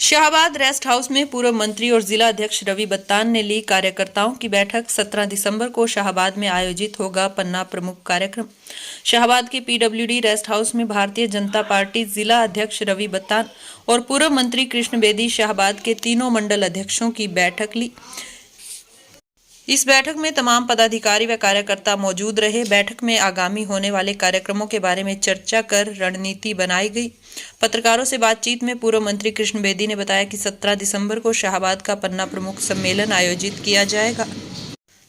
Shahabad rest house में पूर्व मंत्री और जिला अध्यक्ष रवि बत्तान ने ली कार्यकर्ताओं की बैठक। 17 दिसंबर को शाहबाद में आयोजित होगा पन्ना प्रमुख कार्यक्रम। शाहबाद के पीडब्ल्यूडी रेस्ट हाउस में भारतीय जनता पार्टी जिला अध्यक्ष रवि बत्तान और पूर्व मंत्री कृष्ण बेदी शाहबाद के तीनों मंडल अध्यक्षों की बैठक ली। इस बैठक में तमाम पदाधिकारी व कार्यकर्ता मौजूद रहे। बैठक में आगामी होने वाले कार्यक्रमों के बारे में चर्चा कर रणनीति बनाई गई। पत्रकारों से बातचीत में पूर्व मंत्री कृष्ण बेदी ने बताया कि 17 दिसंबर को शाहबाद का पन्ना प्रमुख सम्मेलन आयोजित किया जाएगा,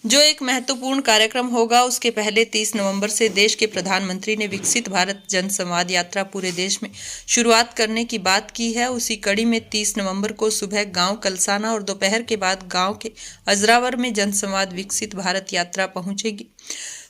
जो एक महत्वपूर्ण कार्यक्रम होगा। उसके पहले 30 नवंबर से देश के प्रधानमंत्री ने विकसित भारत जन संवाद यात्रा पूरे देश में शुरुआत करने की बात की है। उसी कड़ी में 30 नवंबर को सुबह गांव कलसाना और दोपहर के बाद गांव के अजरावर में जनसंवाद विकसित भारत यात्रा पहुंचेगी।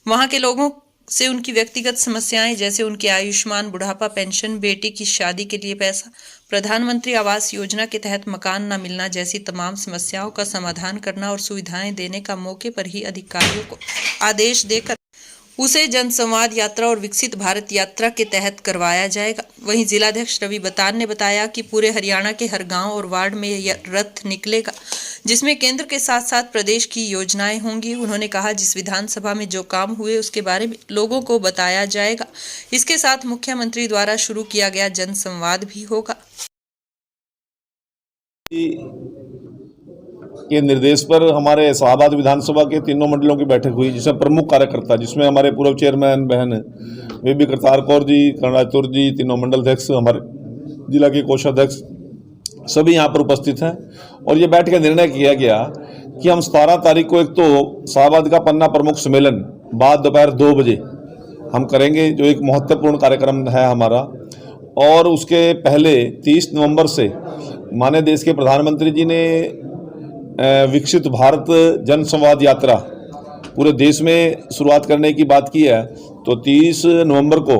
वहां के लोगों से उनकी व्यक्तिगत समस्याएं जैसे उनके आयुष्मान बुढ़ापा पेंशन, बेटी की शादी के लिए पैसा, प्रधानमंत्री आवास योजना के तहत मकान न मिलना जैसी तमाम समस्याओं का समाधान करना और सुविधाएं देने का मौके पर ही अधिकारियों को आदेश देकर उसे जनसंवाद यात्रा और विकसित भारत यात्रा के तहत करवाया जाएगा। वहीं जिलाध्यक्ष रवि बत्तान ने बताया कि पूरे हरियाणा के हर गांव और वार्ड में यह रथ निकलेगा, जिसमें केंद्र के साथ साथ प्रदेश की योजनाएं होंगी। उन्होंने कहा, जिस विधानसभा में जो काम हुए उसके बारे में लोगों को बताया जाएगा। इसके साथ मुख्यमंत्री द्वारा शुरू किया गया जनसंवाद भी होगा। के निर्देश पर हमारे शाहबाद विधानसभा के तीनों मंडलों की बैठक हुई, जिसमें प्रमुख कार्यकर्ता, जिसमें हमारे पूर्व चेयरमैन बहन बेबी करतार कौर जी, कर्णाचुर जी, तीनों मंडल अध्यक्ष, हमारे जिला के कोषाध्यक्ष सभी यहाँ पर उपस्थित हैं। और ये बैठ के निर्णय किया गया कि हम 17 तारीख को एक तो शाहबाद का पन्ना प्रमुख सम्मेलन बाद दोपहर 2 बजे हम करेंगे, जो एक महत्वपूर्ण कार्यक्रम है हमारा। और उसके पहले 30 नवंबर से माननीय देश के प्रधानमंत्री जी ने विकसित भारत जन संवाद यात्रा पूरे देश में शुरुआत करने की बात की है। तो 30 नवंबर को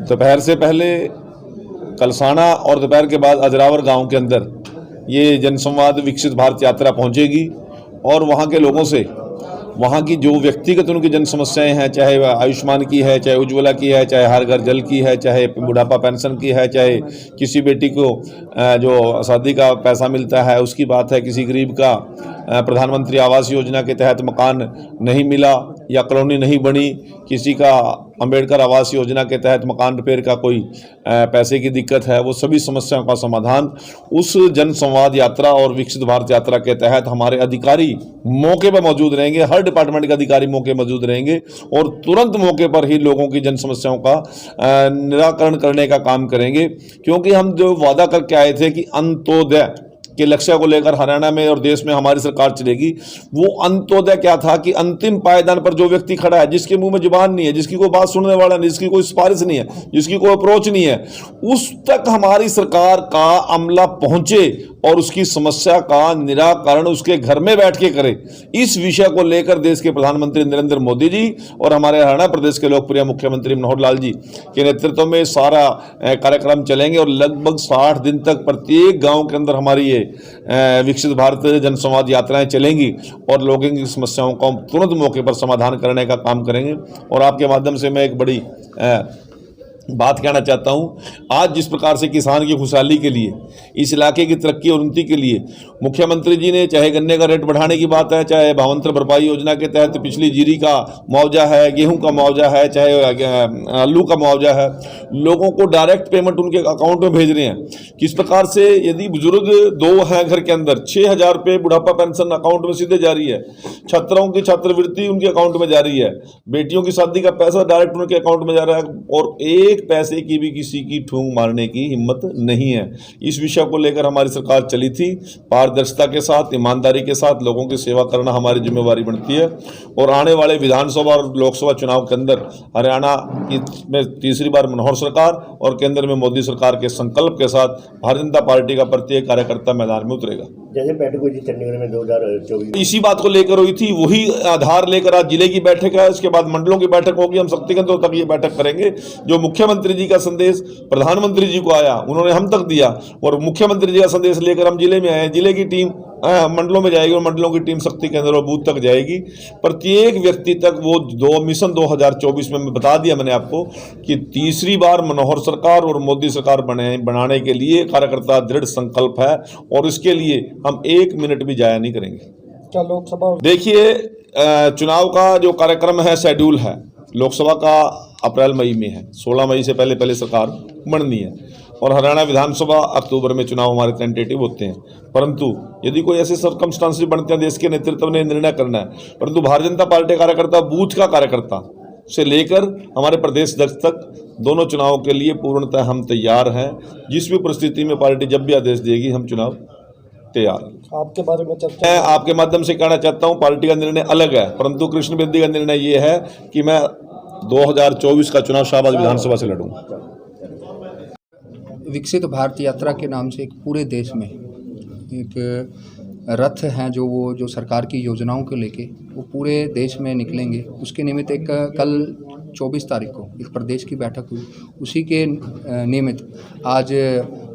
दोपहर से पहले कलसाना और दोपहर के बाद अजरावर गांव के अंदर ये जनसंवाद विकसित भारत यात्रा पहुंचेगी और वहां के लोगों से वहाँ की जो व्यक्तिगत उनकी जन समस्याएं हैं, चाहे वह आयुष्मान की है, चाहे उज्ज्वला की है, चाहे हर घर जल की है, चाहे बुढ़ापा पेंशन की है, चाहे किसी बेटी को जो शादी का पैसा मिलता है उसकी बात है, किसी गरीब का प्रधानमंत्री आवास योजना के तहत मकान नहीं मिला या कॉलोनी नहीं बनी, किसी का अंबेडकर आवास योजना के तहत मकान रिपेयर का कोई पैसे की दिक्कत है, वो सभी समस्याओं का समाधान उस जन संवाद यात्रा और विकसित भारत यात्रा के तहत हमारे अधिकारी मौके पर मौजूद रहेंगे। हर डिपार्टमेंट के अधिकारी मौके मौजूद रहेंगे और तुरंत मौके पर ही लोगों की जन समस्याओं का निराकरण करने का काम करेंगे। क्योंकि हम जो वादा करके आए थे कि अंत्योदय के लक्ष्य को लेकर हरियाणा में और देश में हमारी सरकार चलेगी, वो अंत्योदय क्या था कि अंतिम पायदान पर जो व्यक्ति खड़ा है, जिसके मुंह में जुबान नहीं है, जिसकी कोई बात सुनने वाला नहीं, जिसकी कोई सिफारिश नहीं है, जिसकी कोई अप्रोच नहीं है, उस तक हमारी सरकार का अमला पहुंचे और उसकी समस्या का निराकरण उसके घर में बैठ के करे। इस विषय को लेकर देश के प्रधानमंत्री नरेंद्र मोदी जी और हमारे हरियाणा प्रदेश के लोकप्रिय मुख्यमंत्री मनोहर लाल जी के नेतृत्व में सारा कार्यक्रम चलेंगे और लगभग 60 दिन तक प्रत्येक गांव के अंदर हमारी ये विकसित भारत जनसंवाद यात्राएं चलेंगी और लोगों की समस्याओं का तुरंत मौके पर समाधान करने का काम करेंगे। और आपके माध्यम से मैं एक बड़ी बात कहना चाहता हूं, आज जिस प्रकार से किसान की खुशहाली के लिए, इस इलाके की तरक्की और उन्नति के लिए मुख्यमंत्री जी ने, चाहे गन्ने का रेट बढ़ाने की बात है, चाहे भावांतर भरपाई योजना के तहत पिछली जीरी का मुआवजा है, गेहूं का मुआवजा है, चाहे आलू का मुआवजा है, लोगों को डायरेक्ट पेमेंट उनके अकाउंट में भेज रहे हैं। किस प्रकार से यदि बुजुर्ग 2 हैं घर के अंदर, 6,000 रुपये बुढ़ापा पेंशन अकाउंट में सीधे जा रही है, छात्राओं की छात्रवृत्ति उनके अकाउंट में जा रही है, बेटियों की शादी का पैसा डायरेक्ट उनके अकाउंट में जा रहा है और एक पैसे की भी किसी की ठूंग मारने की हिम्मत नहीं है। इस विषय को लेकर हमारी सरकार चली थी। पारदर्शिता के साथ, ईमानदारी के साथ लोगों की सेवा करना हमारी जिम्मेवारी बनती है। और आने वाले विधानसभा और लोकसभा चुनाव के अंदर हरियाणा में तीसरी बार मनोहर सरकार और केंद्र में मोदी सरकार के संकल्प के साथ भारतीय जनता पार्टी का प्रत्येक कार्यकर्ता मैदान में उतरेगा। जैसे बैठक हुई थी चंडीगढ़ में 2024, इसी बात को लेकर हुई थी, वही आधार लेकर आज जिले की बैठक है, इसके बाद मंडलों की बैठक होगी। हम शक्ति केंद्रों तक ये बैठक करेंगे। जो मुख्य मुख्यमंत्री जी का संदेश प्रधानमंत्री जी को आया, उन्होंने हम तक दिया, और मुख्यमंत्री जी का संदेश लेकर हम जिले में आए। जिले की टीम मंडलों में जाएगी और मंडलों की टीम शक्ति केंद्र और बूथ तक जाएगी। प्रत्येक व्यक्ति तक वो मिशन 2024 में बता दिया मैंने आपको कि तीसरी बार मनोहर सरकार और मोदी सरकार बनाने के लिए कार्यकर्ता दृढ़ संकल्प है, और इसके लिए हम 1 मिनट भी जाया नहीं करेंगे। क्या लोकसभा देखिए, चुनाव का जो कार्यक्रम है, शेड्यूल है, लोकसभा का अप्रैल मई में है, 16 मई से पहले सरकार बननी है, और हरियाणा विधानसभा अक्टूबर में चुनाव हमारे टेंटेटिव होते हैं। परंतु यदि कोई ऐसे सर्कमस्टांसेस बनते हैं, देश के नेतृत्व ने निर्णय करना है, परंतु भारतीय जनता पार्टी कार्यकर्ता, बूथ का कार्यकर्ता से लेकर हमारे प्रदेश अध्यक्ष तक दोनों चुनाव के लिए पूर्णतः हम तैयार हैं। जिस भी परिस्थिति में पार्टी जब भी आदेश देगी, हम चुनाव तैयार। आपके बारे में चर्चा, मैं आपके माध्यम से कहना चाहता हूं, पार्टी का निर्णय अलग है, परंतु कृष्ण बेदी का निर्णय ये है कि मैं 2024 का चुनाव शाहबाद विधानसभा से लड़ूंगा। विकसित भारत यात्रा के नाम से एक पूरे देश में एक रथ हैं जो सरकार की योजनाओं को लेके वो पूरे देश में निकलेंगे। उसके निमित्त एक कल 24 तारीख को एक प्रदेश की बैठक हुई। उसी के निमित्त आज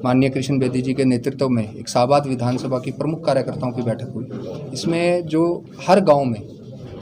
माननीय कृष्ण बेदी जी के नेतृत्व में एक शाहबाद विधानसभा की प्रमुख कार्यकर्ताओं की बैठक हुई। इसमें जो हर गांव में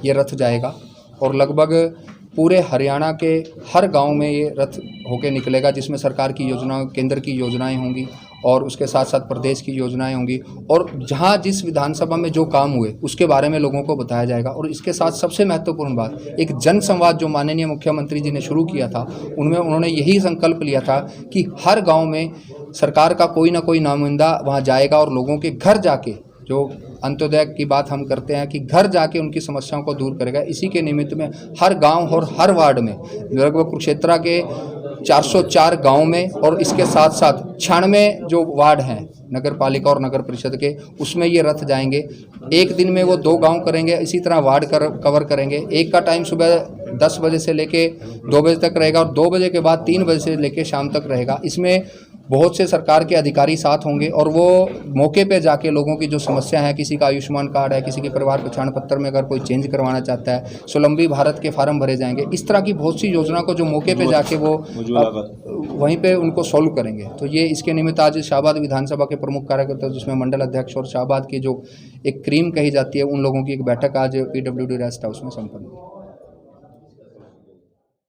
ये रथ जाएगा और लगभग पूरे हरियाणा के हर गांव में ये रथ होके निकलेगा, जिसमें सरकार की योजनाएं, केंद्र की योजनाएं होंगी और उसके साथ साथ प्रदेश की योजनाएं होंगी, और जहां जिस विधानसभा में जो काम हुए उसके बारे में लोगों को बताया जाएगा। और इसके साथ सबसे महत्वपूर्ण बात, एक जन संवाद जो माननीय मुख्यमंत्री जी ने शुरू किया था, उनमें उन्होंने यही संकल्प लिया था कि हर गाँव में सरकार का कोई ना कोई नुमाइंदा वहाँ जाएगा और लोगों के घर जाके, जो अंत्योदय की बात हम करते हैं कि घर जाके उनकी समस्याओं को दूर करेगा। इसी के निमित्त में हर गांव और हर वार्ड में, लगभग कुरुक्षेत्र के 404 गांव में और इसके साथ साथ 96 जो वार्ड हैं नगर पालिका और नगर परिषद के, उसमें ये रथ जाएंगे। एक दिन में वो 2 गांव करेंगे, इसी तरह वार्ड कवर करेंगे। एक का टाइम सुबह 10 बजे से लेके 2 बजे तक रहेगा और 2 बजे के बाद 3 बजे से लेके शाम तक रहेगा। इसमें बहुत से सरकार के अधिकारी साथ होंगे और वो मौके पे जाके लोगों की जो समस्या है, किसी का आयुष्मान कार्ड है, किसी के परिवार पहचान पत्र में अगर कोई चेंज करवाना चाहता है, स्वलंबी भारत के फार्म भरे जाएंगे। इस तरह की बहुत सी योजना को जो मौके पे जाके वो वहीं पे उनको सॉल्व करेंगे। तो ये इसके निमित्त आज शाहबाद विधानसभा के प्रमुख कार्यकर्ता, जिसमें मंडल अध्यक्ष और शाहबाद की जो एक क्रीम कही जाती है, उन लोगों की एक बैठक आज PWD रेस्ट हाउस में संपन्न हुई।